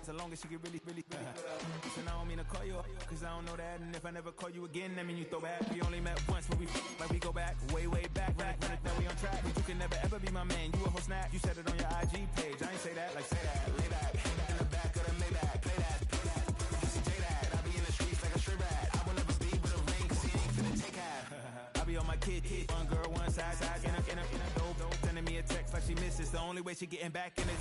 as long as she get really Listen, I don't mean to call you up, cause I don't know that. And if I never call you again, that mean you throw back. We only met once, but we like we go back, way back. Run it, then we on track. But you can never ever be my man. You a whole snap, you said it on your IG page. I ain't say that, like say that, lay back. In the back of the Maybach, play that. You see J that, I be in the streets like a stray rat. I will never be with a ring, cause he ain't finna take half. I be on my kid, one girl, one side, in a dope, sending me a text like she misses. The only way she getting back in it.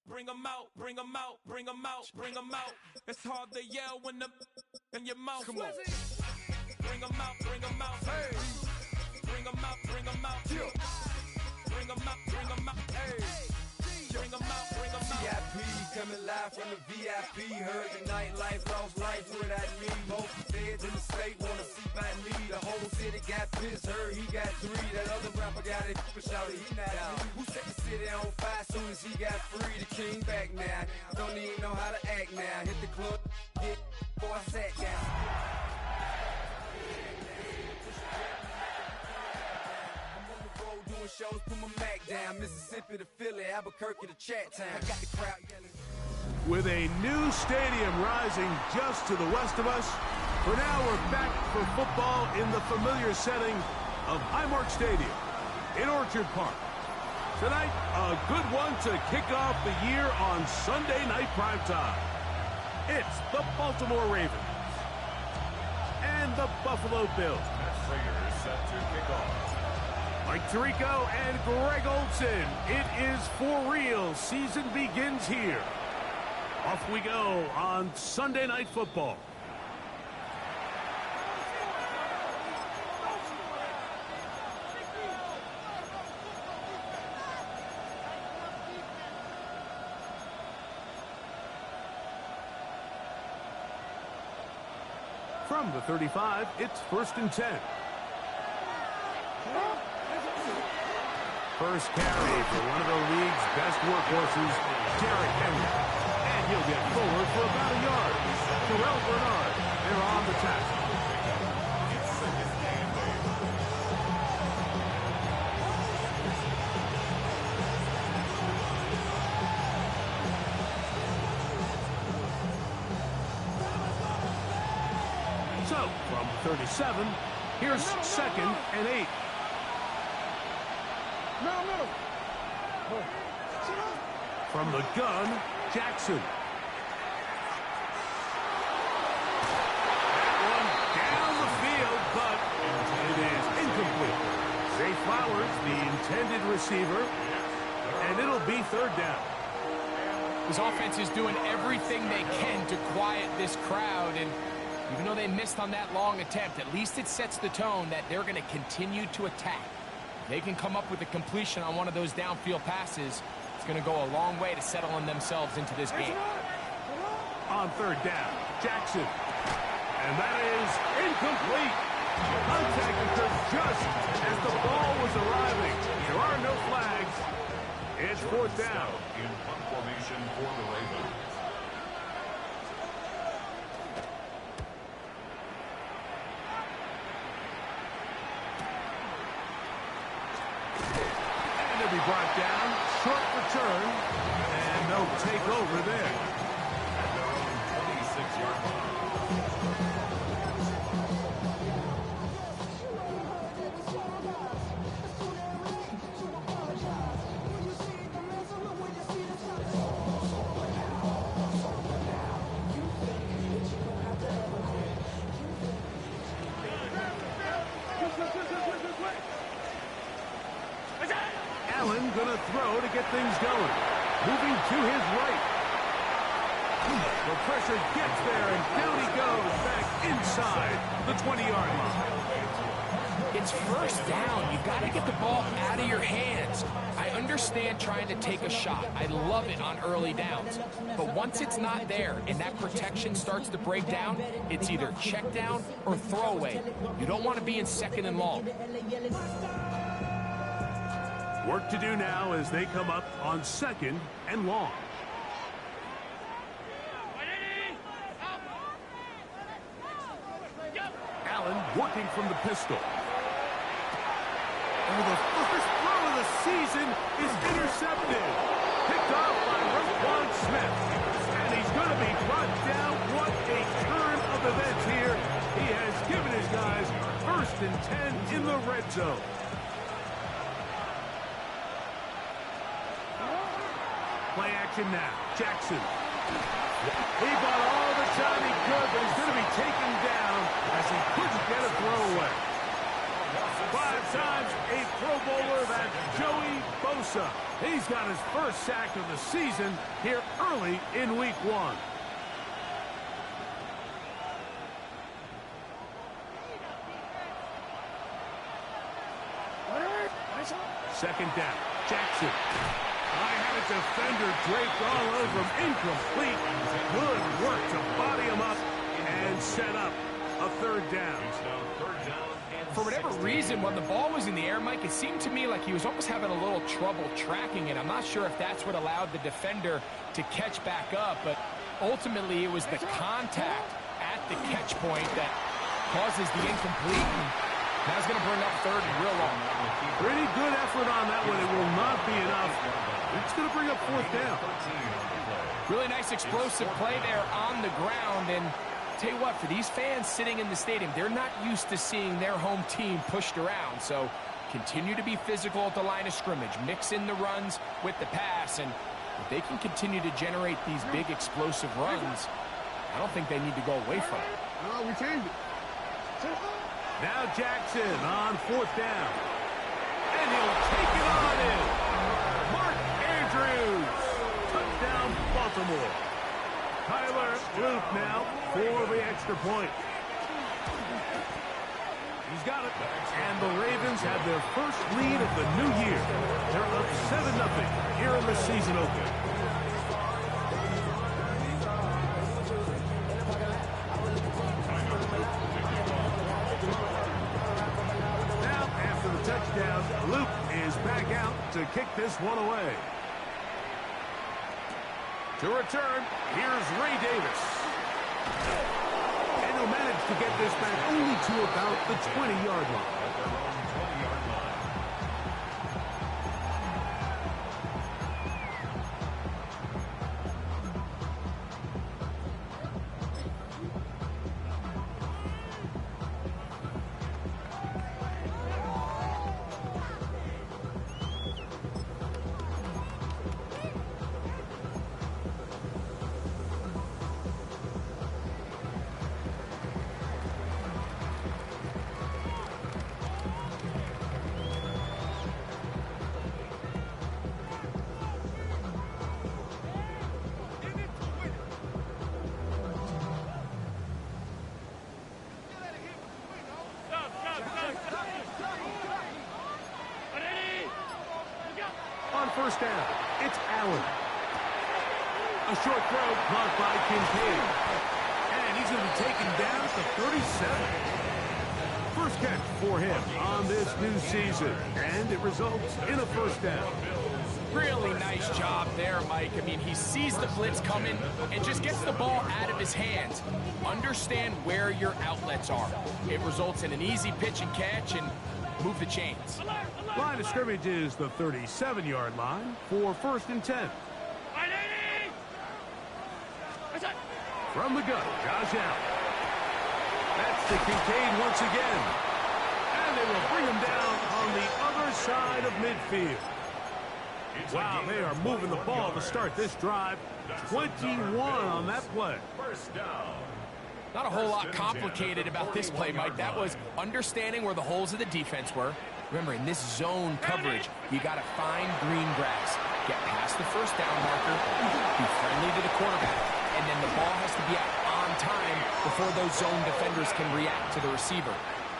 Bring 'em out, bring 'em out, bring 'em out, bring 'em out. It's hard to yell when the in your mouth. Come on. Bring 'em out, bring 'em out. Hey. Bring 'em out, bring 'em out. Bring 'em out, bring 'em out. Hey. Bring 'em out, bring 'em out. VIP coming live from the VIP. Heard the nightlife, lost life without me. Most feds in the state wanna see by me. The whole city got pissed, heard he got 3. That other rapper got it, but shouted he not out. Who set the city on fire soon as he got free? The king back now, don't even know how to act now. Hit the club, get before I sat down. I'm on the road doing shows, put my Mac down. Mississippi to Philly, Albuquerque to Chat Town. I got the crowd yelling. With a new stadium rising just to the west of us, for now we're back for football in the familiar setting of Highmark Stadium in Orchard Park. Tonight, a good one to kick off the year on Sunday night primetime. It's the Baltimore Ravens and the Buffalo Bills. Singer is set to kick off. Mike Tirico and Greg Olsen, it is for real. Season begins here. Off we go on Sunday Night Football. From the 35, it's 1st and 10. First carry for one of the league's best workhorses, Derrick Henry. And he'll get forward for about a yard. Terrell Bernard, they're on the tackle. So, from 37, here's 2nd and 8. From the gun, Jackson. That one down the field, but it is incomplete. Zay Flowers, the intended receiver, and it'll be 3rd down. This offense is doing everything they can to quiet this crowd, and even though they missed on that long attempt, at least it sets the tone that they're going to continue to attack. If they can come up with a completion on one of those downfield passes, it's going to go a long way to settling themselves into this game. On 3rd down, Jackson. And that is incomplete. Contact occurred just as the ball was arriving. There are no flags. It's 4th down. In punt formation for the Ravens. And they'll be brought down. Short return. And no takeover there. At their own 26-yard line. throw to get things going. Moving to his right. The pressure gets there, and down he goes back inside the 20-yard line. It's first down. You've got to get the ball out of your hands. I understand trying to take a shot. I love it on early downs. But once it's not there and that protection starts to break down, it's either check down or throwaway. You don't want to be in second and long. Work to do now as they come up on second and long. Allen working from the pistol. And the first throw of the season is intercepted. Picked off by Roquan Smith. And he's going to be brought down. What a turn of events here. He has given his guys 1st and 10 in the red zone. Play action now. Jackson. He bought all the time he could, but he's going to be taken down as he couldn't get a throwaway. 5 times a Pro Bowler, that's Joey Bosa. He's got his first sack of the season here early in week 1. Second down. Jackson. I had a defender draped all over him. Incomplete. Good work to body him up and set up a 3rd down. For whatever reason, when the ball was in the air, Mike, it seemed to me like he was almost having a little trouble tracking it. I'm not sure if that's what allowed the defender to catch back up, but ultimately it was the contact at the catch point that causes the incomplete. Now it's going to bring up 3rd and real long. Pretty good effort on that one. It will not be enough. It's going to bring up 4th down. Really nice explosive play there on the ground. And tell you what, for these fans sitting in the stadium, they're not used to seeing their home team pushed around. So continue to be physical at the line of scrimmage. Mix in the runs with the pass. And if they can continue to generate these big explosive runs, I don't think they need to go away from it. No, we changed it. Now Jackson on 4th down. And he'll take it on in. Mark Andrews. Touchdown, Baltimore. Tyler Luke now for the extra point. He's got it. And the Ravens have their first lead of the new year. They're up 7-0 here in the season opener. Touchdown. Luke is back out to kick this one away. To return, here's Ray Davis. And he'll manage to get this back only to about the 20-yard line. On 1st down, it's Allen. A short throw caught by Kincaid. And he's going to be taken down to 37. First catch for him on this new season. And it results in a 1st down. Really nice job there, Mike. I mean, he sees the blitz coming and just gets the ball out of his hands. Understand where your outlets are. It results in an easy pitch and catch and move the chains. Line of scrimmage is the 37-yard line for 1st and 10. From the gun, Josh Allen. That's to Kincaid once again. And they will bring him down on the other side of midfield. Wow, they are moving the ball to start this drive. 21 on that play. 1st down. Not a whole lot complicated about this play, Mike. That was understanding where the holes of the defense were. Remember, in this zone coverage, you got to find green grass. Get past the first down marker, be friendly to the quarterback, and then the ball has to be out on time before those zone defenders can react to the receiver.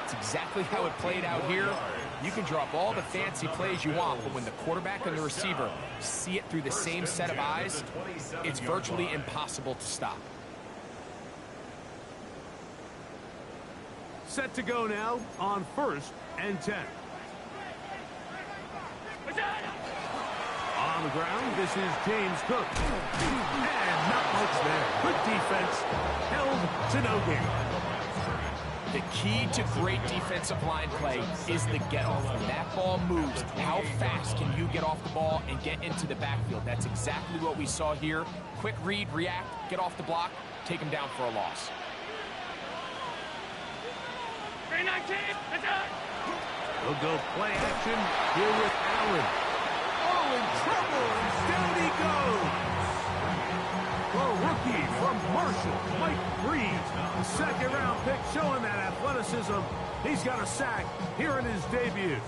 It's exactly how it played out here. You can drop all the fancy plays you want, but when the quarterback and the receiver see it through the same set of eyes, it's virtually impossible to stop. Set to go now on 1st and 10. On the ground, this is James Cook. And not much there. Good defense. Held to no gain. The key to great defensive line play is the get-off. When that ball moves, how fast can you get off the ball and get into the backfield? That's exactly what we saw here. Quick read, react, get off the block, take him down for a loss. 319, He'll go play action here with Allen. Oh, in trouble, and down he goes. The rookie from Marshall, Mike Breed. The second-round pick showing that athleticism. He's got a sack here in his debut.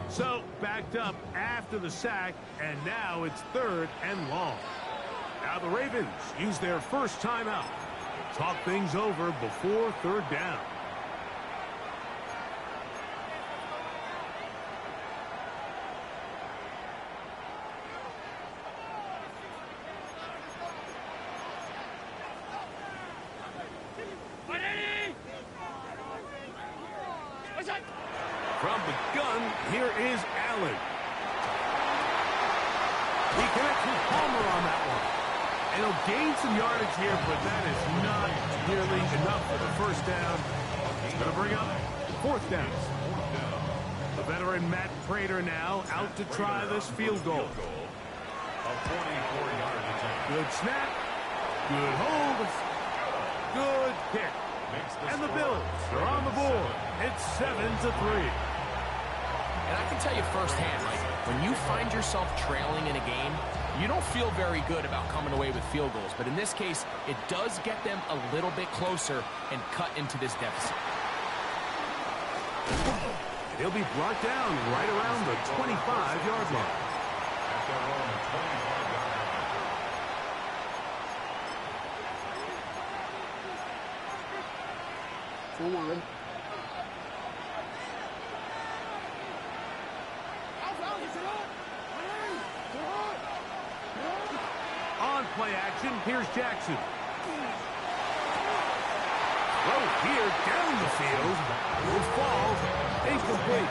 So, backed up after the sack, and now it's 3rd and long. Now the Ravens use their first timeout. Talk things over before 3rd down. From the gun, here is Allen. He connects with Palmer on that one. And he'll gain some yardage here, but that is not nearly enough for the first down. It's going to bring up 4th down. The veteran Matt Prater now out to try this field goal. Good snap. Good hold. Good kick. And the Bills are on the board. It's 7-3. And I can tell you firsthand, like, when you find yourself trailing in a game, you don't feel very good about coming away with field goals. But in this case, it does get them a little bit closer and cut into this deficit. He'll be brought down right around the 25-yard line. On play action, here's Jackson. Throw here down the field. Will fall. Incomplete.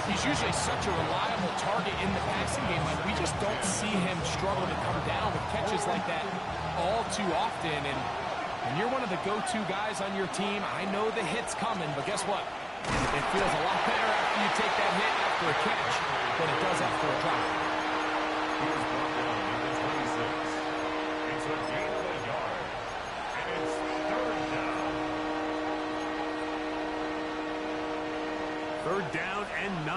He's usually such a reliable target in the passing game, but we just don't see him struggle to come down with catches like that all too often. And when you're one of the go-to guys on your team, I know the hit's coming, but guess what? It feels a lot better after you take that hit after a catch than it does after a drop. Here's brought down at the 26. It's a gain of a yard. And it's 3rd down. 3rd down and 9.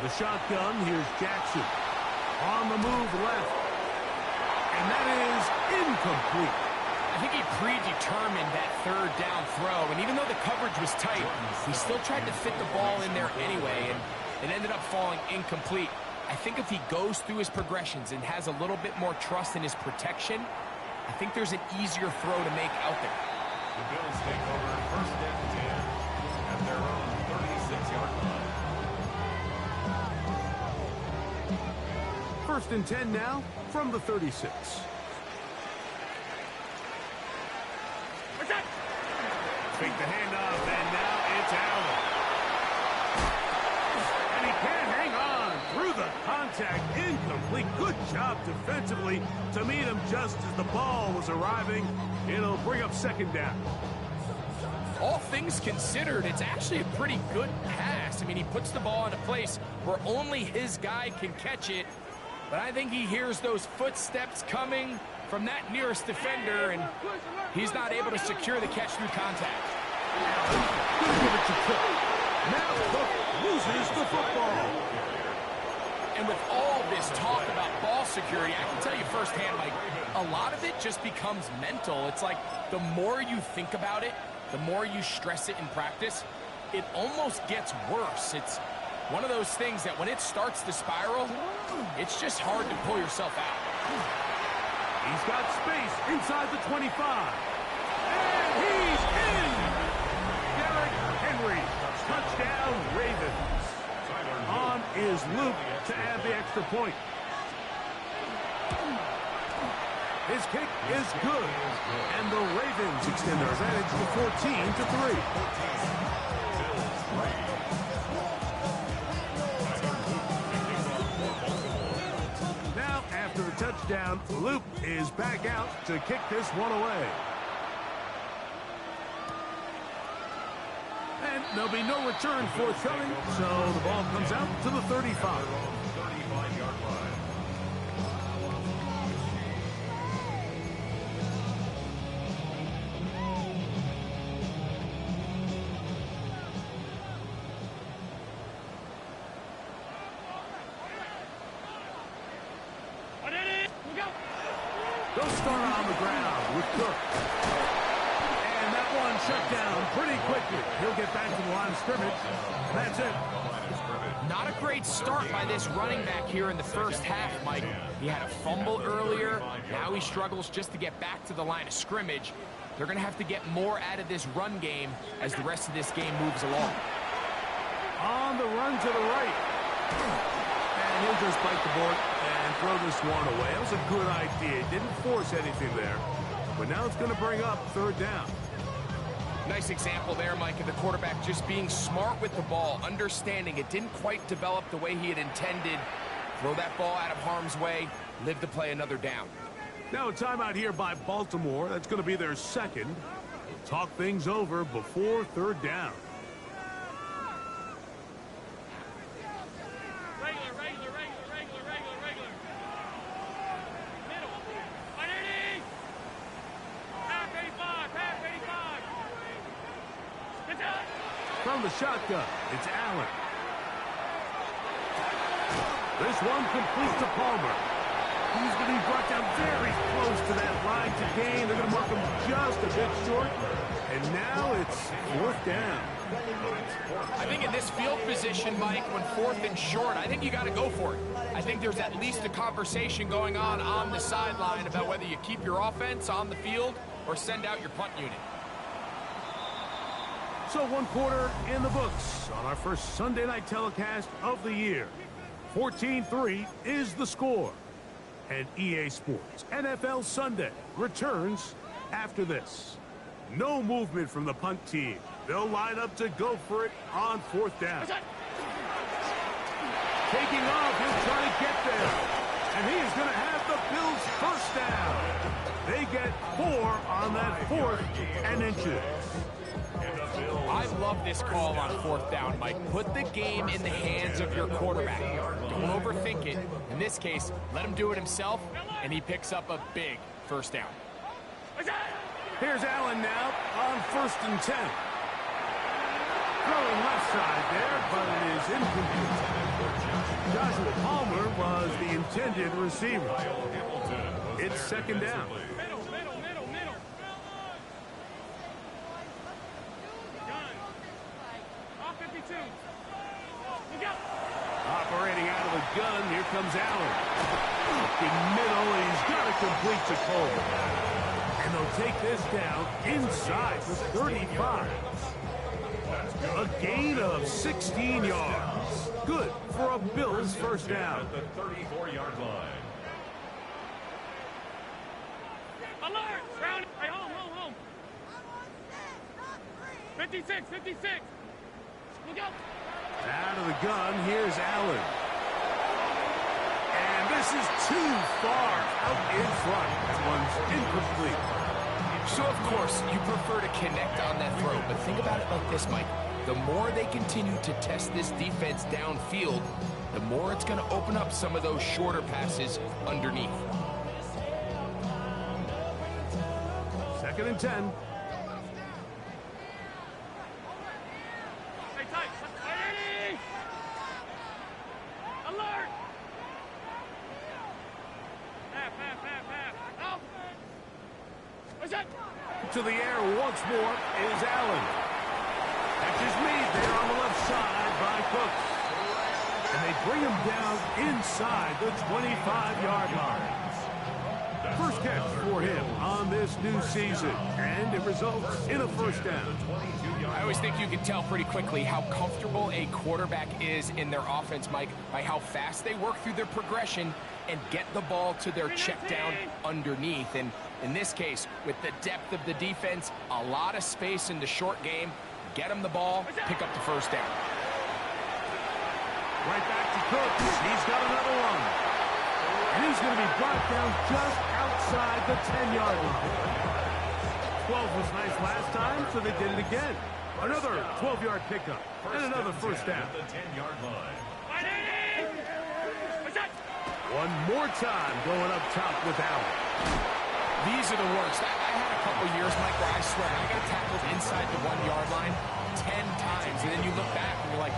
The shotgun, here's Jackson. On the move left. And that is incomplete. I think he predetermined that 3rd down throw, and even though the coverage was tight, he still tried to fit the ball in there anyway, and it ended up falling incomplete. I think if he goes through his progressions and has a little bit more trust in his protection, I think there's an easier throw to make out there. The Bills take over 1st and 10 at their own 36-yard line. 1st and 10 now from the 36. Fake the handoff, and now it's Allen. And he can't hang on through the contact. Incomplete. Good job up defensively to meet him just as the ball was arriving. It'll bring up second down. All things considered, it's actually a pretty good pass. I mean, he puts the ball in a place where only his guy can catch it. But I think he hears those footsteps coming from that nearest defender, and he's not able to secure the catch through contact. Gonna give it to Cook. Now Cook loses the football. And with all this talk about ball security, I can tell you firsthand, like, a lot of it just becomes mental. It's like the more you think about it, the more you stress it in practice, it almost gets worse. It's one of those things that when it starts to spiral, it's just hard to pull yourself out. He's got space inside the 25. And he's in! Derrick Henry, touchdown Ravens. On is Luke to add the extra point. His kick is good, and the Ravens extend their advantage to 14-3. Now, after a touchdown, Luke is back out to kick this one away. And there'll be no return forthcoming, so the ball comes out to the 35. They'll start on the ground with Cook. And that one shut down pretty quickly. He'll get back to the line of scrimmage. That's it. Not a great start by this running back here in the first half, Mike. He had a fumble earlier. Now he struggles just to get back to the line of scrimmage. They're going to have to get more out of this run game as the rest of this game moves along. On the run to the right. And he'll just bite the board and throw this one away. That was a good idea. Didn't force anything there. But now it's going to bring up third down. Nice example there, Mike, of the quarterback just being smart with the ball, understanding it didn't quite develop the way he had intended. Throw that ball out of harm's way, live to play another down. Now a timeout here by Baltimore. That's going to be their second. Talk things over before third down. From the shotgun, it's Allen. This one completes to Palmer. He's going to be brought down very close to that line to gain. They're going to mark him just a bit short. And now it's fourth down. I think in this field position, Mike, when fourth and short, I think you got to go for it. I think there's at least a conversation going on the sideline about whether you keep your offense on the field or send out your punt unit. So one quarter in the books on our first Sunday night telecast of the year. 14-3 is the score. And EA Sports NFL Sunday returns after this. No movement from the punt team. They'll line up to go for it on fourth down. Taking off, he'll try to get there. And he is going to have the Bills first down. They get 4 on that fourth and inches. I love this call on fourth down, Mike. Put the game in the hands of your quarterback. Don't overthink it. In this case, let him do it himself, and he picks up a big first down. Here's Allen now on 1st and 10. Throwing left side there, but it is incomplete. Joshua Palmer was the intended receiver. It's second down. Operating out of the gun, here comes Allen. In middle, he's got to complete to Cole. And they'll take this down inside the 35. A gain of 16 yards. Good for a Bills first down. The 34-yard line. Alert! Round! Hey, home! 56! Look out! Out of the gun, here's Allen. And this This is too far out in front. That one's incomplete. So, of course, you prefer to connect on that throw, but think about it like this, Mike. The more they continue to test this defense downfield, the more it's going to open up some of those shorter passes underneath. 2nd and 10. To the air once more is Allen. Catches Meade there on the left side by Cooks. And they bring him down inside the 25-yard line. First catch for him on this new season, and it results in a first down. I always think you can tell pretty quickly how comfortable a quarterback is in their offense, Mike, by how fast they work through their progression and get the ball to their check down underneath. And in this case, with the depth of the defense, a lot of space in the short game, get them the ball, pick up the first down. Right back to Cooks. He's got another one. And he's going to be brought down just outside the 10-yard line. 12 was nice last time, so they did it again. Another 12-yard pickup and another first down. The 10-yard line. One more time going up top with Allen. These are the worst. I had a couple years, Mike, where I swear I got tackled inside the 1-yard line 10 times, and then you look back and you're like,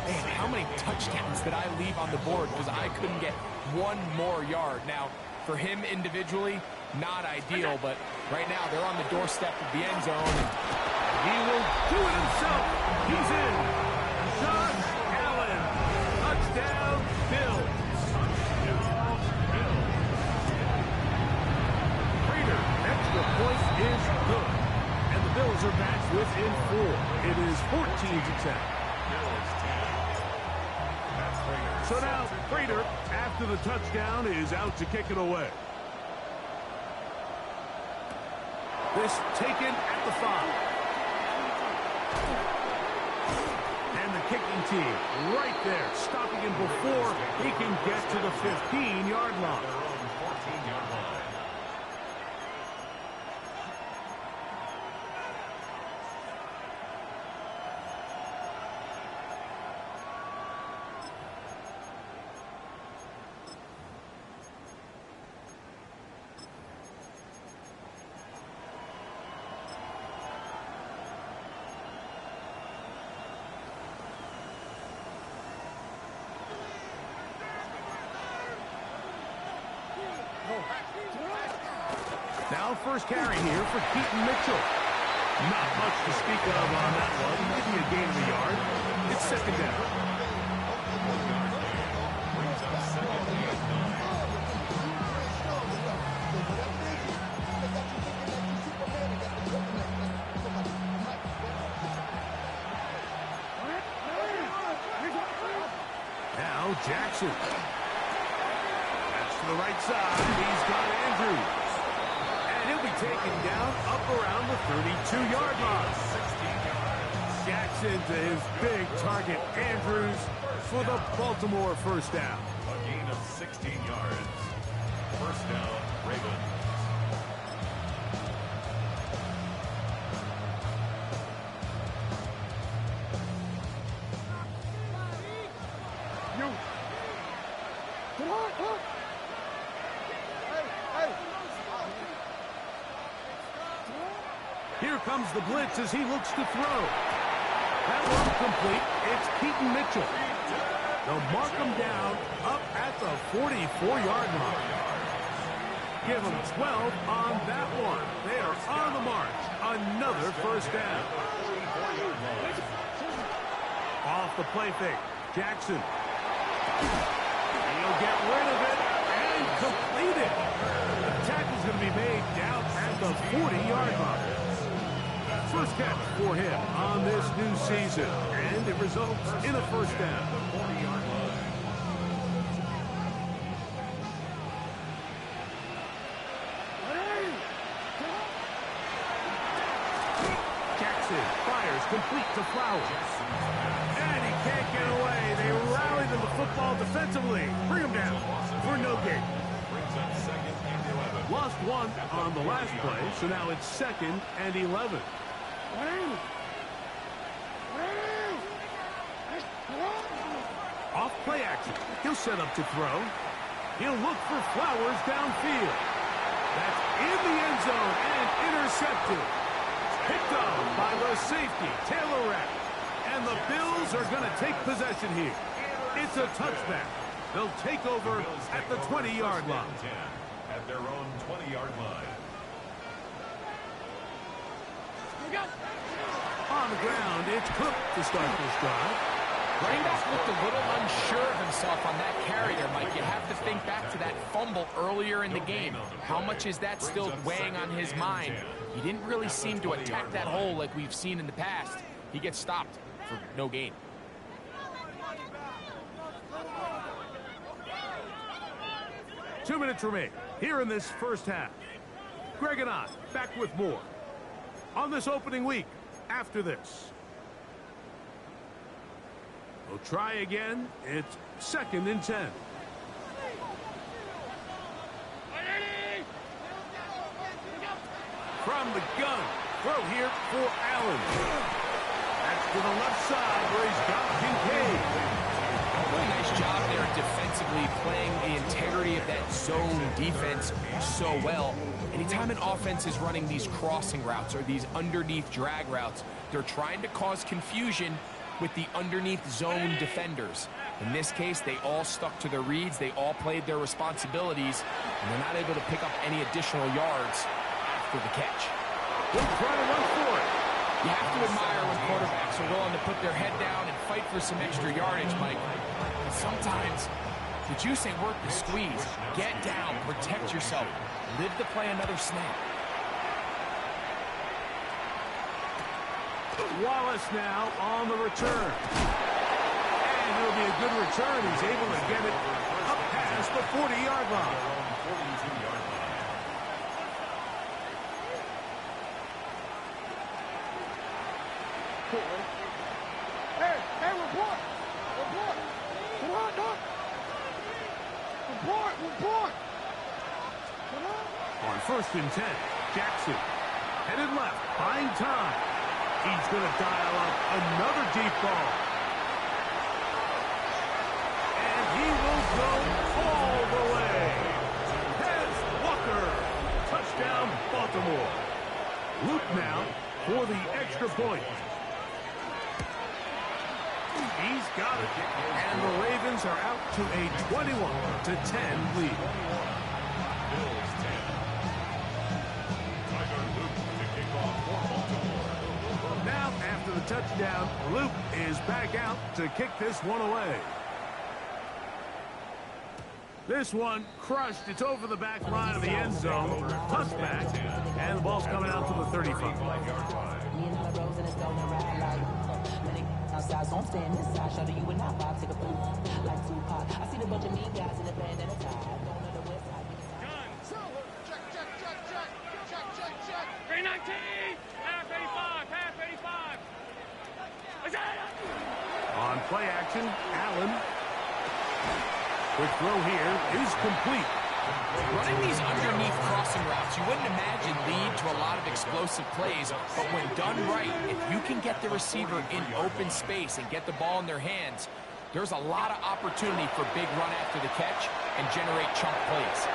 man, how many touchdowns did I leave on the board because I couldn't get one more yard? Now, for him individually, not ideal, but right now they're on the doorstep of the end zone. He will do it himself. He's in. Josh Allen. Touchdown, Bills. Prater, extra point is good. And the Bills are back within 4. It is 14-10. So now, Prater, after the touchdown, is out to kick it away. This taken at the 5. And the kicking team right there, stopping him before he can get to the 15-yard line. Now first carry here for Keaton Mitchell. Not much to speak of on that one. Maybe a gain of a yard. It's 2nd down. Now Jackson. That's to the right side. He's got Andrews. He'll be taken down up around the 32-yard line. Jackson to his big target, Andrews, for the Baltimore first down. A gain of 16 yards. First down, Ravens. Here comes the blitz as he looks to throw. That one complete. It's Keaton Mitchell. They'll mark him down up at the 44-yard line. Give him 12 on that one. They are on the march. Another first down. Off the play fake. Jackson. He'll get rid of it and complete it. The tackle's going to be made down at the 40-yard line. First catch for him on this new season, and it results in a first down. Jackson fires complete to Flowers. And he can't get away. They rally to the football defensively. Bring them down for no gain. Lost one on the last play, so now it's 2nd and 11. Off play action. He'll set up to throw. He'll look for Flowers downfield. That's in the end zone and intercepted. Picked up by the safety, Taylor Rapp. And the Bills are going to take possession here. It's a touchback. They'll take over at the 20-yard line. At their own 20-yard line. On the ground, it's Cook to start this drive. Running back looked a little unsure of himself on that carry there, Mike. You have to think back to that fumble earlier in the game. How much is that still weighing on his mind? He didn't really seem to attack that hole like we've seen in the past. He gets stopped for no gain. Two minutes remain here in this first half. Greg and I back with more on this opening week after this. We'll try again. It's 2nd and 10. From the gun, throw here for Allen. That's to the left side where he's got Kincaid. Really nice job there defensively, playing the integrity of that zone defense so well. Anytime an offense is running these crossing routes or these underneath drag routes, they're trying to cause confusion with the underneath zone defenders. In this case, they all stuck to their reads, they all played their responsibilities, and they're not able to pick up any additional yards after the catch. They'll try to run for it. You have to admire when quarterbacks are willing to put their head down and fight for some extra yardage, Mike. Sometimes the juice ain't worth the squeeze. Get down, protect yourself, live to play another snap. Wallace now on the return. And it'll be a good return. He's able to get it up past the 40-yard line. Hey, report! Come on, Doc! Report! Come on! On 1st and 10, Jackson headed left, buying time. He's going to dial up another deep ball. And he will go all the way. Hez Walker. Touchdown, Baltimore. Luke now for the extra point. He's got it. And the Ravens are out to a 21-10 lead. Bills 10. Tyler Luke to kick off for Baltimore. Now, after the touchdown, Luke is back out to kick this one away. This one crushed. It's over the back line of the end zone. Touchback. And the ball's coming out to the 35. Outside, so I'm staying inside. Show you and I vibe, take a food like Tupac. I see the bunch of mean guys in the band and a tie. Going to the west side. Check. 319! Half 85! On play action, Allen. Quick throw here is complete. Running these underneath crossing routes, you wouldn't imagine lead to a lot of explosive plays, but when done right, if you can get the receiver in open space and get the ball in their hands, there's a lot of opportunity for big run after the catch and generate chunk plays.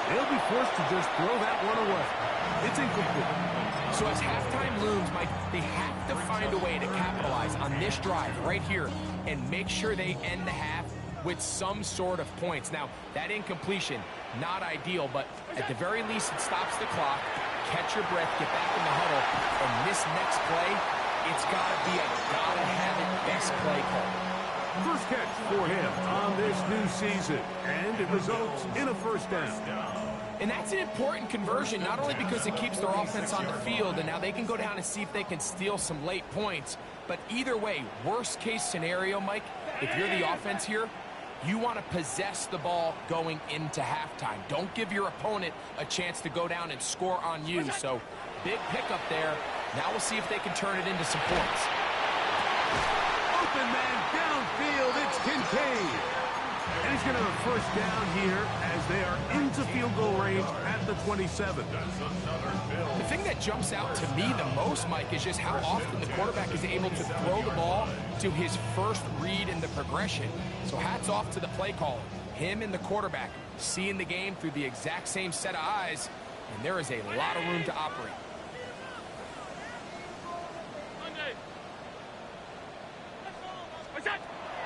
They'll be forced to just throw that one away. It's incomplete. So as halftime looms, Mike, they have to find a way to capitalize on this drive right here and make sure they end the half with some sort of points. Now, that incompletion, not ideal, but at the very least, it stops the clock. Catch your breath, get back in the huddle, and this next play, it's got to be a gotta-have-it best play call. First catch for him on this new season, and it results in a first down. And that's an important conversion, not only because it keeps their offense on the field, and now they can go down and see if they can steal some late points, but either way, worst case scenario, Mike, if you're the offense here, you want to possess the ball going into halftime. Don't give your opponent a chance to go down and score on you. So, big pickup there. Now we'll see if they can turn it into some points. Open man He's going to have first down here as they are into field goal range at the 27. The thing that jumps out to me the most, Mike, is just how often the quarterback is able to throw the ball to his first read in the progression. So hats off to the play caller. Him and the quarterback seeing the game through the exact same set of eyes, and there is a lot of room to operate.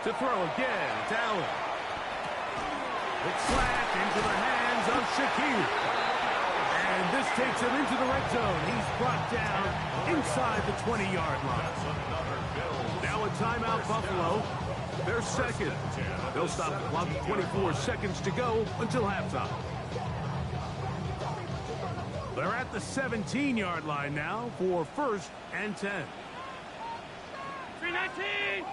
To throw again, it's Allen. It's slapped into the hands of Shakir. And this takes him into the red zone. He's brought down inside the 20-yard line. Now a timeout, Buffalo. They're second. They'll stop the clock with 24 seconds to go until halftime. They're at the 17-yard line now for 1st and 10. 319!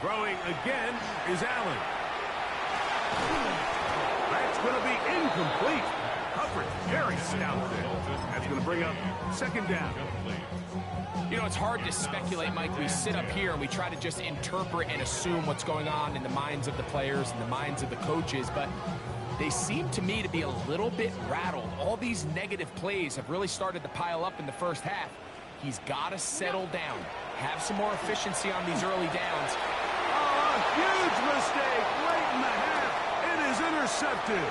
Throwing again is Allen. That's going to be incomplete. Coverage very stout there. That's going to bring up 2nd down. You know, it's hard to speculate, Mike. We sit up here and we try to just interpret and assume what's going on in the minds of the players and the minds of the coaches, but they seem to me to be a little bit rattled. All these negative plays have really started to pile up in the first half. He's got to settle down, have some more efficiency on these early downs. Oh, a huge mistake late in the half. It is intercepted.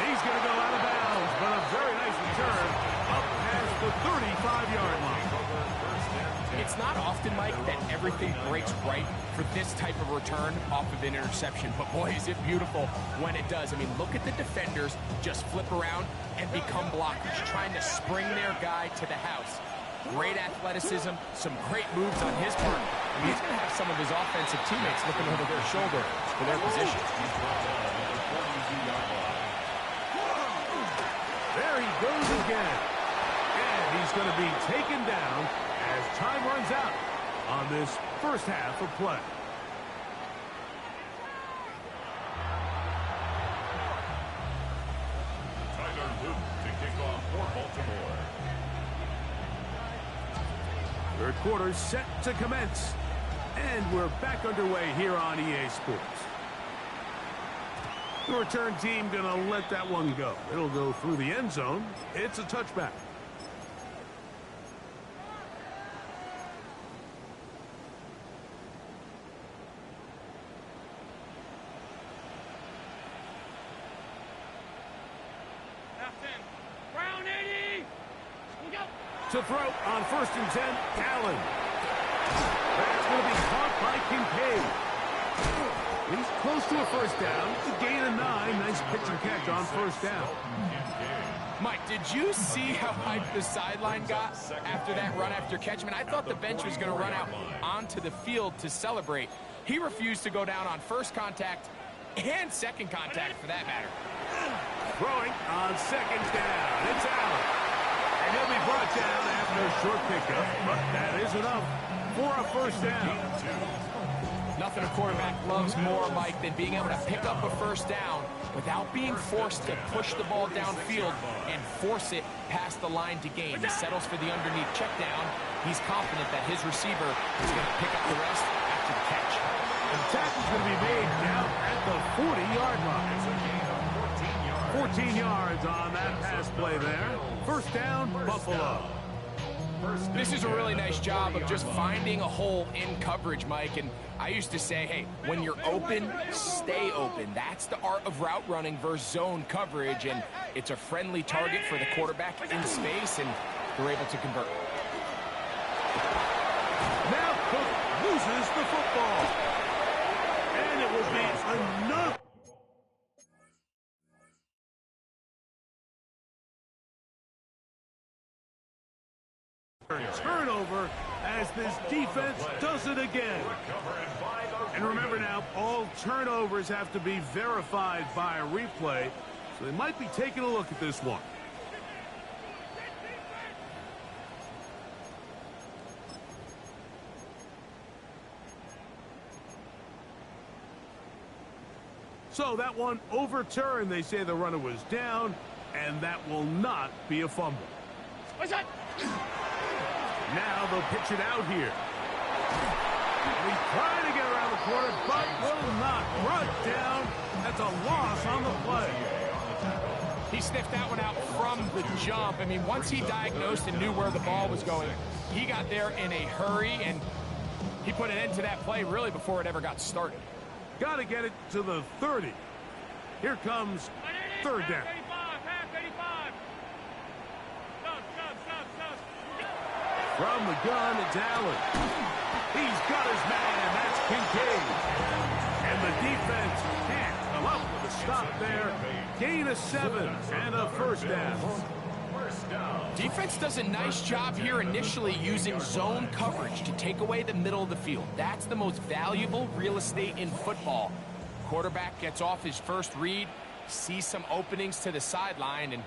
He's going to go out of bounds, but a very nice return up past the 35-yard line. It's not often, Mike, that everything breaks right for this type of return off of an interception, but boy, is it beautiful when it does. I mean, look at the defenders just flip around and become blockers, trying to spring their guy to the house. Great athleticism, some great moves on his part. I mean, he's going to have some of his offensive teammates looking over their shoulder for their position. There he goes again. And he's going to be taken down as time runs out on this first half of play. Tyler Luke to kick off for Baltimore. Third quarter set to commence. And we're back underway here on EA Sports. The return team going to let that one go. It'll go through the end zone. It's a touchback. Brown 80! To throw on 1st and 10, Allen. That's going to be caught by Kincaid. He's close to a first down. It's a gain of 9. Nice pitch and catch on 1st down. Mike, did you see how hyped the sideline got after that run after catch? I mean, I thought the bench was going to run out onto the field to celebrate. He refused to go down on first contact and second contact, for that matter. Throwing on 2nd down. It's Allen. And he'll be brought down after a short pickup, but that is enough for a first down. Nothing a quarterback loves more, Mike, than being able to pick up a first down without being forced to push the ball downfield and force it past the line to gain. He settles for the underneath check down. He's confident that his receiver is going to pick up the rest after the catch. And the tackle's going to be made down at the 40-yard line. 14 yards on that pass play there. First down, Buffalo. This is a really nice job of just finding a hole in coverage, Mike. And I used to say, hey, when you're open, stay open. That's the art of route running versus zone coverage. And it's a friendly target for the quarterback in space, and they're able to convert. Now Cook loses the football. And it will be another. Turnover as this defense does it again. And remember now, all turnovers have to be verified by a replay, so they might be taking a look at this one. So that one overturned. They say the runner was down, and that will not be a fumble. What's that? Now they'll pitch it out here. He's trying to get around the corner, but will not. Brought down. That's a loss on the play. He sniffed that one out from the jump. I mean, once he diagnosed and knew where the ball was going, he got there in a hurry, and he put an end to that play really before it ever got started. Got to get it to the 30. Here comes third down. From the gun, it's Allen. He's got his man. That's Kincaid. And the defense can't come up with a stop there. Gain of 7 and a first down. Defense does a nice job here initially using zone coverage to take away the middle of the field. That's the most valuable real estate in football. Quarterback gets off his first read, sees some openings to the sideline, and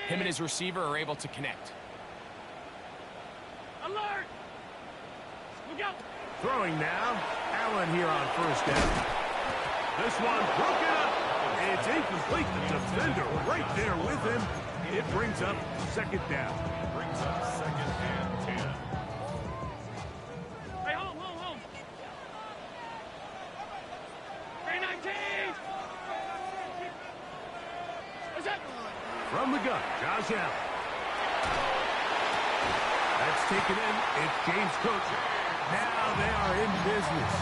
him and his receiver are able to connect. Alert! Look out! Throwing now. Allen here on first down. This one broken up. It's incomplete. The defender right there with him. It brings up second down. Brings up second and 10. Hey, home! Hey, 19! What's that? From the gun, Josh Allen. That's taken in. It's James Cook. Now they are in business.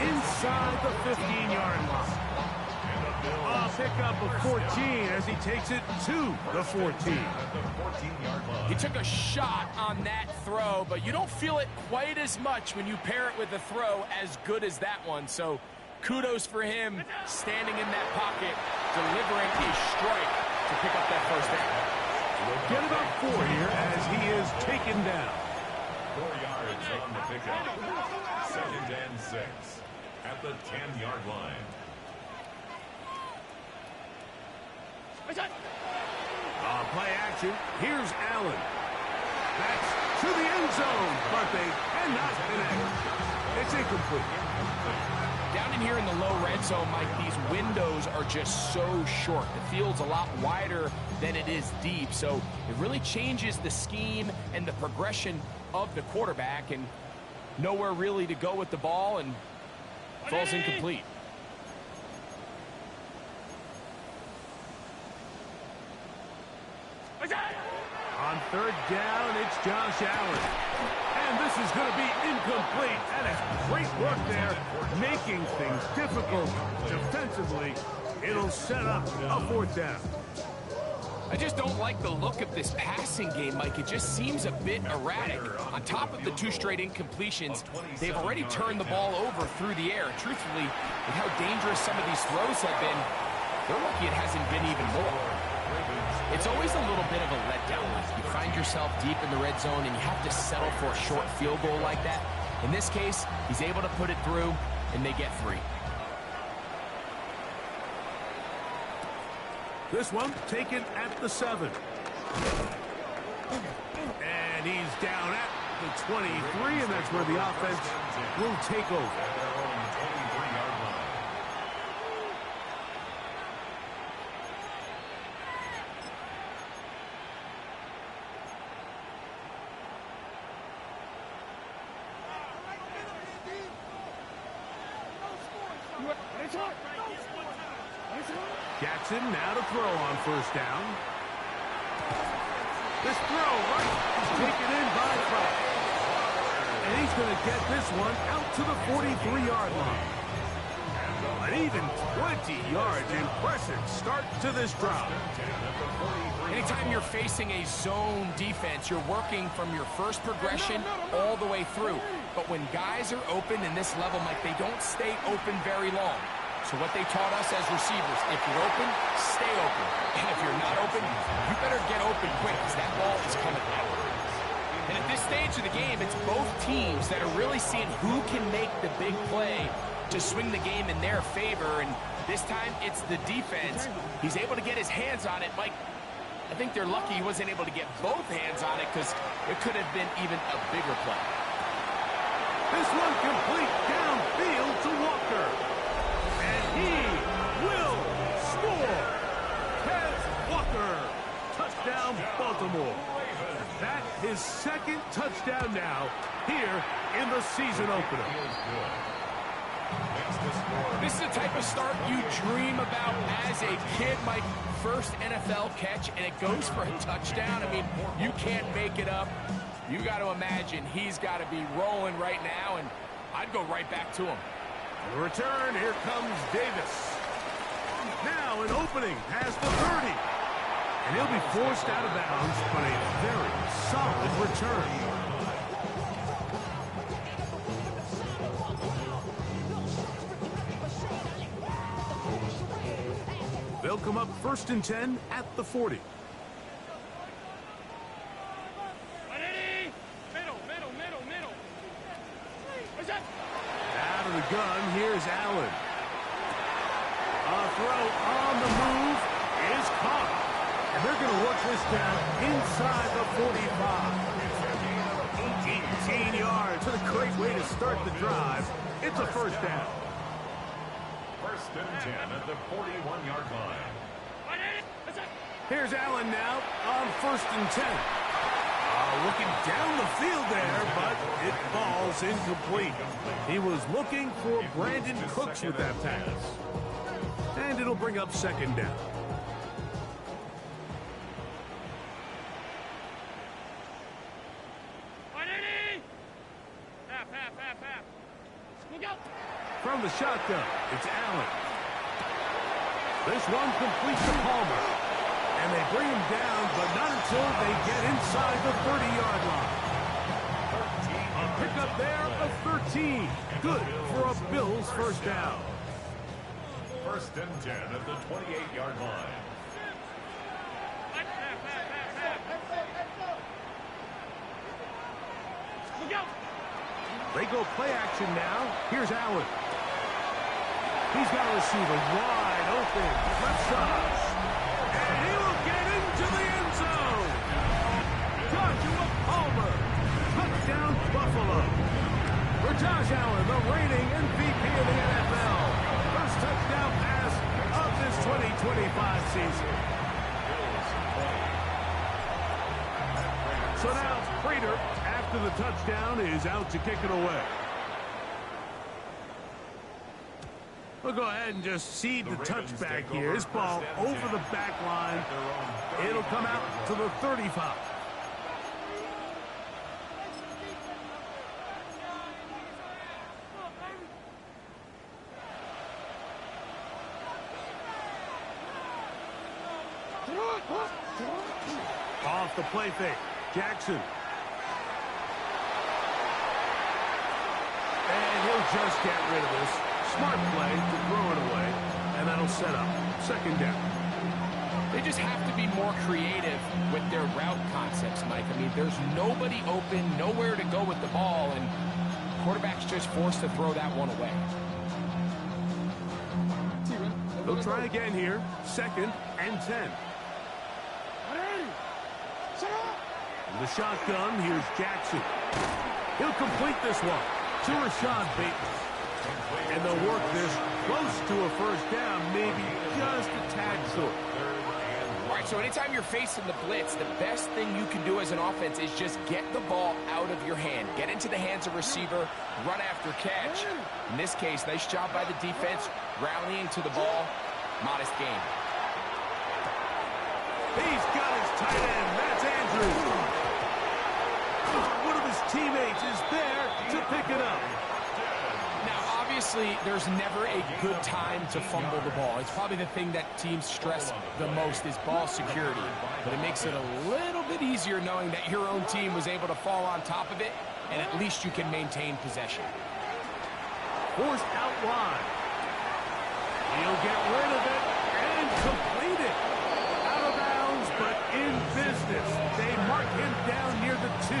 Inside the 15-yard line. A pickup of 14 as he takes it to the 14. He took a shot on that throw, but you don't feel it quite as much when you pair it with a throw as good as that one. So kudos for him standing in that pocket, delivering a strike to pick up that first down. Get about 4 here as he is taken down. 4 yards from the pickup. Second and 6 at the 10-yard line. Play action. Here's Allen. That's to the end zone, but they cannot connect. It's incomplete. Down in here in the low red zone, Mike, these windows are just so short. The field's a lot wider than it is deep, so it really changes the scheme and the progression of the quarterback, and nowhere really to go with the ball, and falls incomplete. On third down, it's Josh Allen. And this is going to be incomplete. That is great work there, making things difficult defensively. It'll set up a fourth down. I just don't like the look of this passing game, Mike. It just seems a bit erratic. On top of the 2 straight incompletions, they've already turned the ball over through the air. Truthfully, with how dangerous some of these throws have been, they're lucky it hasn't been even more. It's always a little bit of a letdown. You find yourself deep in the red zone and you have to settle for a short field goal like that. In this case, he's able to put it through, and they get 3. This one taken at the 7. And he's down at the 23, and that's where the offense will take over. Jackson now to throw on first down. This throw right is taken in by Pratt. And he's going to get this one out to the 43-yard line. An even 20 yards. Impressive start to this drive. Anytime you're facing a zone defense, you're working from your first progression all the way through. But when guys are open in this level, Mike, they don't stay open very long. So what they taught us as receivers, if you're open, stay open. And if you're not open, you better get open quick because that ball is coming out. And at this stage of the game, it's both teams that are really seeing who can make the big play to swing the game in their favor. And this time, it's the defense. He's able to get his hands on it. Mike, I think they're lucky he wasn't able to get both hands on it because it could have been even a bigger play. This one complete downfield to Walker. And he will score. Tez Walker. Touchdown, Baltimore. That his second touchdown now here in the season opener. This is the type of start you dream about as a kid. My first NFL catch, and it goes for a touchdown. I mean, you can't make it up. You got to imagine he's got to be rolling right now, and I'd go right back to him. On the return, here comes Davis. Now an opening past the 30. And he'll be forced out of bounds, but a very solid return. They'll come up 1st and 10 at the 40. Middle. What's that? Out of the gun, here's Allen. A throw on the move is caught. And they're going to work this down inside the 45. 18 yards. What a great way to start the drive. It's a first down. 1st and 10 at the 41-yard line. Here's Allen now on 1st and 10. Looking down the field there, but it falls incomplete. He was looking for Brandon Cooks with that pass. And it'll bring up 2nd down. From the shotgun, it's Allen. This one completes to Palmer. And they bring him down, but not until they get inside the 30-yard line. A pickup there of 13. Good for a Bills first down. 1st and 10 at the 28-yard line. They go play action now. Here's Allen. He's got a receiver wide open. Left side. And he will get into the end zone. Joshua Palmer. Touchdown Buffalo. For Josh Allen, the reigning MVP of the NFL. First touchdown pass of this 2025 season. So now Prater, after the touchdown, is out to kick it away. We'll go ahead and just cede the touchback here. This ball over the back line. It'll come out to the 35. Off the play fake. Jackson. And he'll just get rid of this. Smart play to throw it away, and that'll set up 2nd down. They just have to be more creative with their route concepts, Mike. I mean, there's nobody open, nowhere to go with the ball, and quarterback's just forced to throw that one away. They'll try again here. 2nd and 10. The shotgun, here's Jackson. He'll complete this one to Rashad Bateman. And they'll work this close to a first down, maybe just a tad short. All right, so anytime you're facing the blitz, the best thing you can do as an offense is just get the ball out of your hand. Get into the hands of receiver, run after catch. In this case, nice job by the defense, rallying to the ball. Modest gain. He's got his tight end. That's Andrews. One of his teammates is there to pick it up. Now, obviously, there's never a good time to fumble the ball. It's probably the thing that teams stress the most is ball security. But it makes it a little bit easier knowing that your own team was able to fall on top of it, and at least you can maintain possession. Forced out wide. He'll get rid of it and complete it. Out of bounds, but in business. They mark him down near the 2.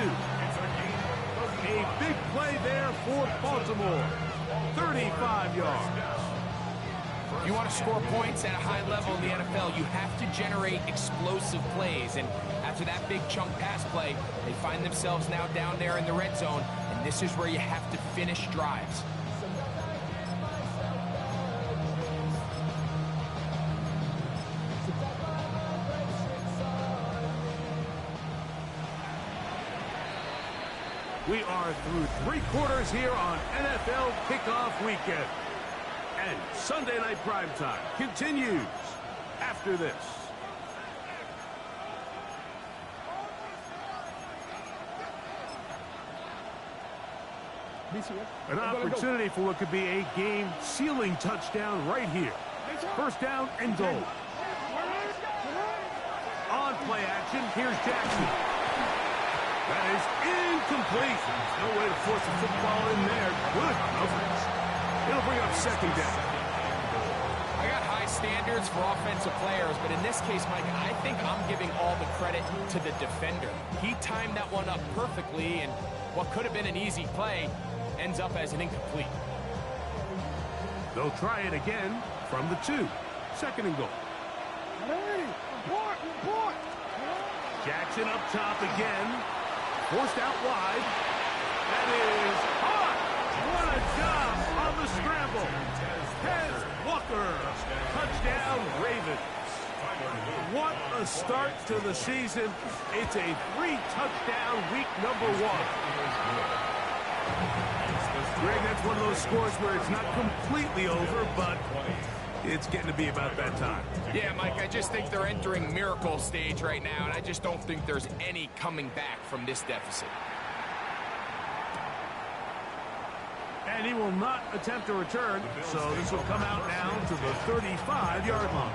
A big play there for Baltimore. 35 yards. If you want to score points at a high level in the NFL, you have to generate explosive plays. And after that big chunk pass play, they find themselves now down there in the red zone. And this is where you have to finish drives. We are through 3 quarters here on NFL Kickoff Weekend. And Sunday Night Primetime continues after this. An opportunity for what could be a game-sealing touchdown right here. First down and goal. On play action, here's Jackson. That is incomplete. No way to force the football in there. Good coverage. It'll bring up second down. I got high standards for offensive players, but in this case, Mike, I think I'm giving all the credit to the defender. He timed that one up perfectly, and what could have been an easy play ends up as an incomplete. They'll try it again from the 2. Second and goal. Jackson up top again. Forced out wide. That is hot. What a job on the scramble. Hez Walker. Touchdown Ravens. What a start to the season. It's a 3-touchdown week number 1. Greg, that's one of those scores where it's not completely over, but it's getting to be about that time. Yeah, Mike, I just think they're entering miracle stage right now, and I just don't think there's any coming back from this deficit. And he will not attempt a return, so this will come out now to the 35-yard line.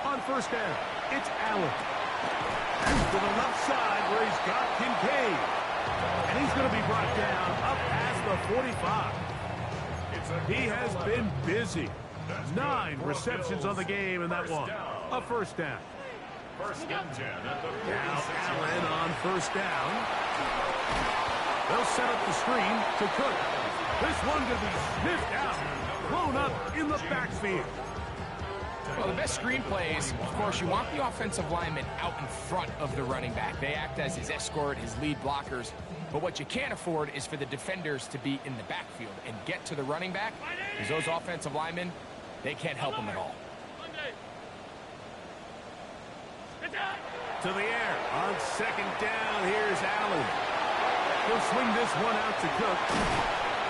On first down, it's Allen. And to the left side where he's got Kincaid. And he's going to be brought down up past the 45. He has been busy. 9 receptions on the game in that one. A first down. Now Allen on first down. They'll set up the screen to Cook. This one going to be sniffed out. Blown up in the backfield. Well, the best screenplay is, of course, you want the offensive lineman out in front of the running back. They act as his escort, his lead blockers. But what you can't afford is for the defenders to be in the backfield and get to the running back, because those offensive linemen, they can't help him at all. To the air. On second down, here's Allen. He'll swing this one out to Cook.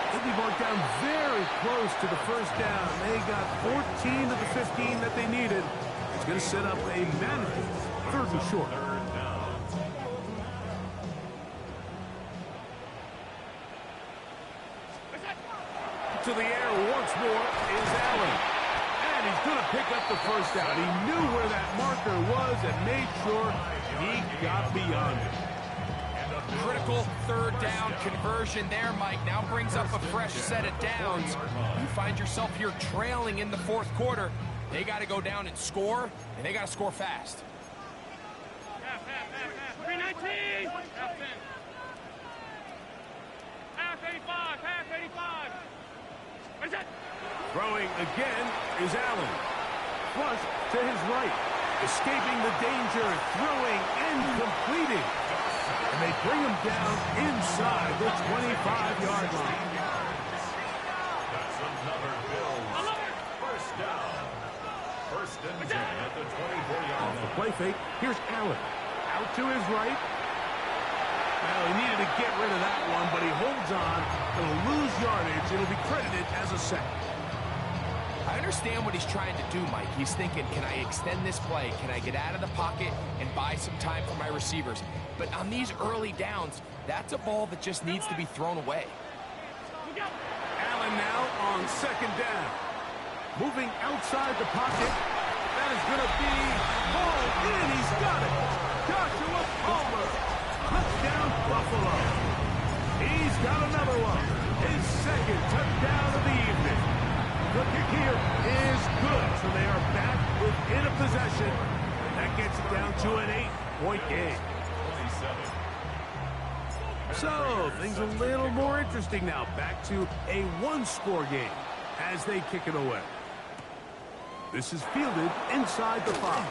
They'll be brought down very close to the first down. They got 14 of the 15 that they needed. It's going to set up a manageable 3rd and short. To the air once more is Allen. And he's going to pick up the first down. He knew where that marker was and made sure he got beyond it. Critical 3rd down conversion there, Mike. Now brings up a fresh set of downs. You find yourself here trailing in the 4th quarter. They got to go down and score, and they got to score fast. Half 319. Half 85. Half 85. What's that? Throwing again is Allen. Flush to his right. Escaping the danger. Throwing and completing. And they bring him down inside the 25-yard line. That's another Bills. First down. First and 10 at the 24-yard line. Off the play fake, here's Allen. Out to his right. Well, he needed to get rid of that one, but he holds on. It'll lose yardage. It'll be credited as a sack. I understand what he's trying to do, Mike. He's thinking, can I extend this play? Can I get out of the pocket and buy some time for my receivers? But on these early downs, that's a ball that just needs to be thrown away. Allen now on second down. Moving outside the pocket. That is going to be hauled in. He's got it. Joshua Palmer. Touchdown, Buffalo. He's got another one. His 2nd touchdown of the evening. The kick here is good, so they are back within a possession. That gets it down to an 8-point game. So, things a little more interesting now. Back to a 1-score game as they kick it away. This is fielded inside the 5.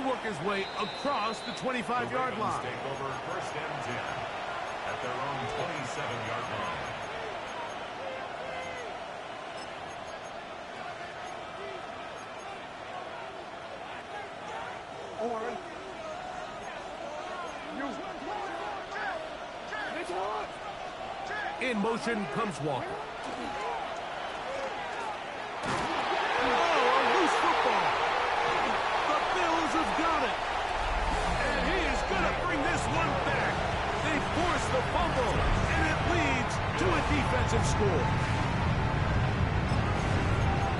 work his way across the 25-yard line. Take over first and 10 at their own 27-yard line. In motion comes Walker. Have got it. And he is going to bring this one back. They force the fumble, and it leads to a defensive score.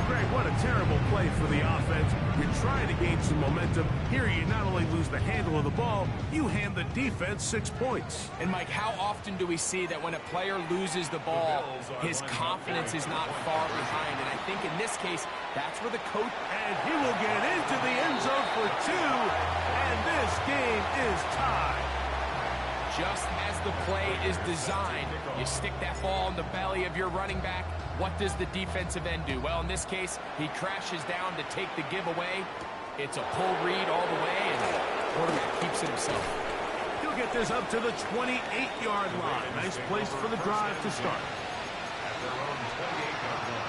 Greg, what a terrible play for the offense. You're trying to gain some momentum. Here you not only lose the handle of the ball, you hand the defense 6 points. And Mike, how often do we see that when a player loses the ball, his confidence is not far behind? And I think in this case, that's where the coach... And he will get into the end zone for 2, and this game is tied. Just as the play is designed, you stick that ball in the belly of your running back. What does the defensive end do? Well, in this case, he crashes down to take the giveaway. It's a pull read all the way, and the quarterback keeps it himself. He'll get this up to the 28-yard line. Nice place for the drive to start. At their own 28-yard line.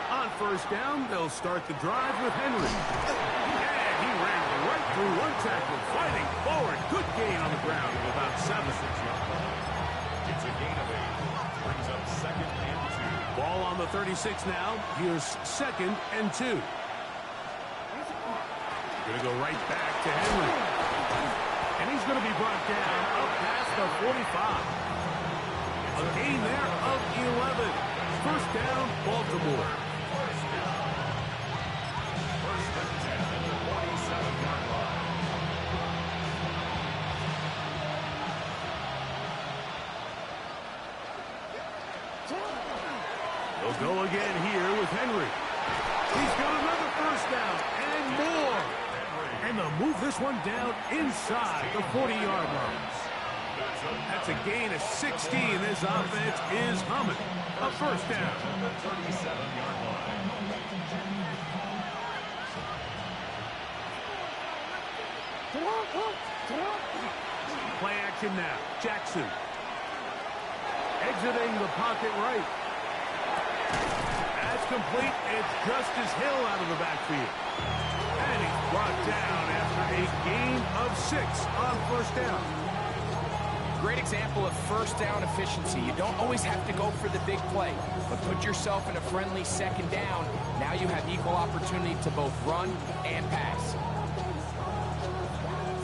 On first down, they'll start the drive with Henry. And he ran right through one tackle, fighting forward. Good gain on the ground of about 7. It's a gain of 8. Brings up second and 2. Ball on the 36 now. Here's second and 2. Going to go right back to Henry. And he's going to be brought down up past the 45. A gain there of 11. First down, Baltimore. First and 10 at the 47-yard line. They'll go again here with Henry. He's got another first down and more. And they'll move this one down inside the 40-yard line. That's a gain of 16. This offense is humming. A first down. 37-yard line. Play action now. Jackson. Exiting the pocket right. That's complete. It's Justice Hill out of the backfield. And he's brought down after a gain of 6 on first down. Great example of first down efficiency. You don't always have to go for the big play, but put yourself in a friendly second down. Now you have equal opportunity to both run and pass.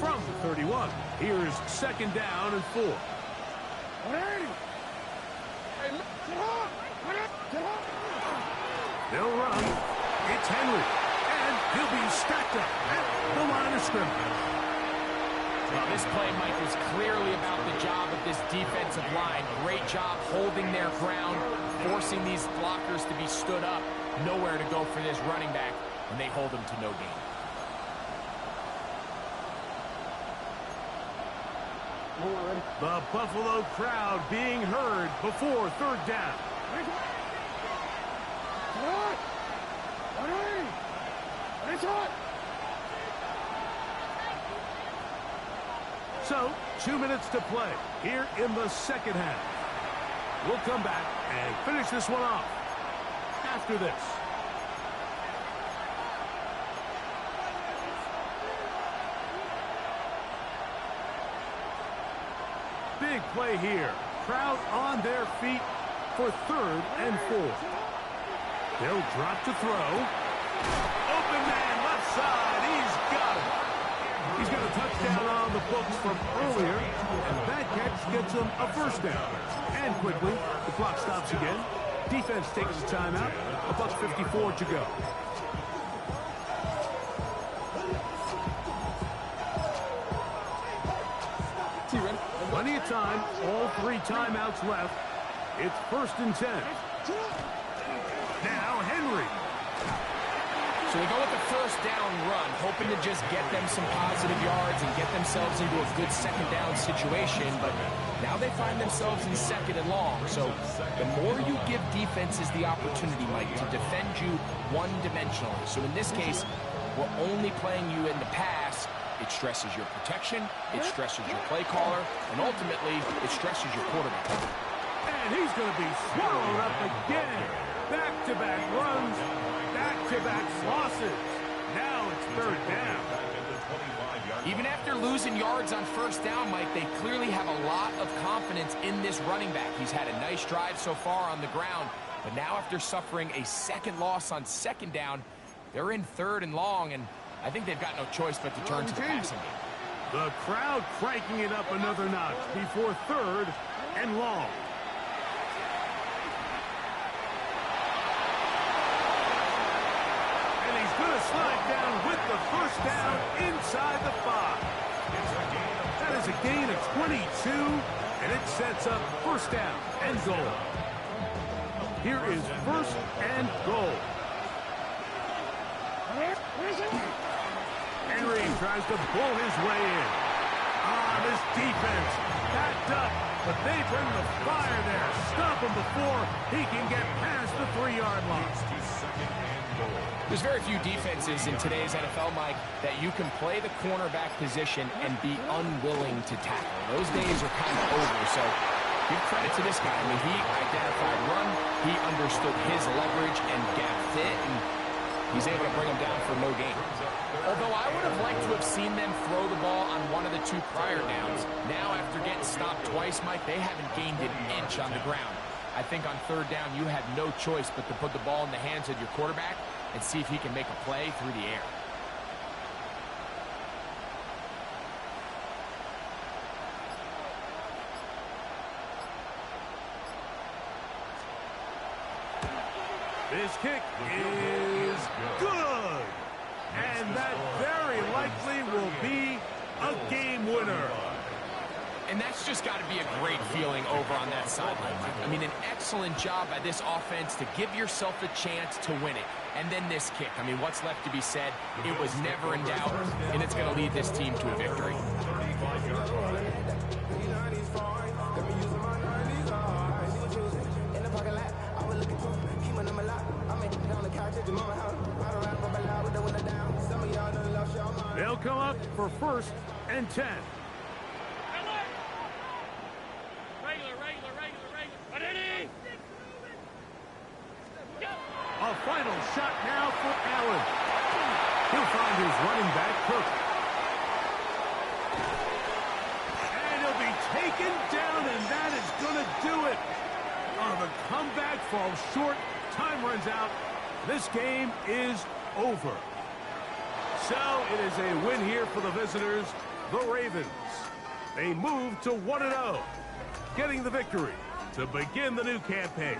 From the 31, here's second down and 4. They'll run. It's Henry. And he'll be stacked up at the line of scrimmage. Well, this play, Mike, was clearly about the job of this defensive line. Great job holding their ground, forcing these blockers to be stood up. Nowhere to go for this running back, and they hold him to no gain. The Buffalo crowd being heard before third down. So, 2 minutes to play here in the second half. We'll come back and finish this one off after this. Big play here. Crowd on their feet for third and 4. They'll drop to throw. Open man left side. He's got it. He's got a touchdown on the books from earlier, and that catch gets him a first down. And quickly, the clock stops again. Defense takes a timeout. $1:54 to go. Plenty of time. All 3 timeouts left. It's first and 10. Now Henry. So they go with the first down run, hoping to just get them some positive yards and get themselves into a good second down situation, but now they find themselves in second and long. So the more you give defenses the opportunity, Mike, to defend you one-dimensionally. So in this case, we're only playing you in the pass. It stresses your protection, it stresses your play caller, and ultimately, it stresses your quarterback. And he's going to be swallowed up again. Back-to-back runs, back-to-back losses. Now it's third down. Even after losing yards on first down, Mike, they clearly have a lot of confidence in this running back. He's had a nice drive so far on the ground, but now after suffering a second loss on second down, they're in third and long, and I think they've got no choice but to turn to the passing game. The crowd cranking it up another notch before third and long. And he's going to slide down with the first down inside the 5. That is a gain of 22, and it sets up first down and goal. Here is first and goal. Henry tries to pull his way in. This defense backed up, but they bring the fire there. Stop him before he can get past the 3-yard line. There's very few defenses in today's NFL, Mike, that you can play the cornerback position and be unwilling to tackle. Those days are kind of over, so give credit to this guy. I mean, he identified run, he understood his leverage and gap fit, and he's able to bring him down for no gain. Although I would have liked to have seen them throw the ball on one of the 2 prior downs. Now, after getting stopped twice, Mike, they haven't gained an inch on the ground. I think on third down, you had no choice but to put the ball in the hands of your quarterback and see if he can make a play through the air. This kick is good. And that very likely will be a game winner. And that's just got to be a great feeling over on that sideline, Mike. I mean, an excellent job by this offense to give yourself a chance to win it. And then this kick. I mean, what's left to be said? It was never in doubt, and it's going to lead this team to a victory. They'll come up for first and 10. A final shot now for Allen. He'll find his running back, Cook. And he'll be taken down, and that is going to do it. The comeback falls short. Time runs out. This game is over. So it is a win here for the visitors, the Ravens. They move to 1-0, getting the victory to begin the new campaign.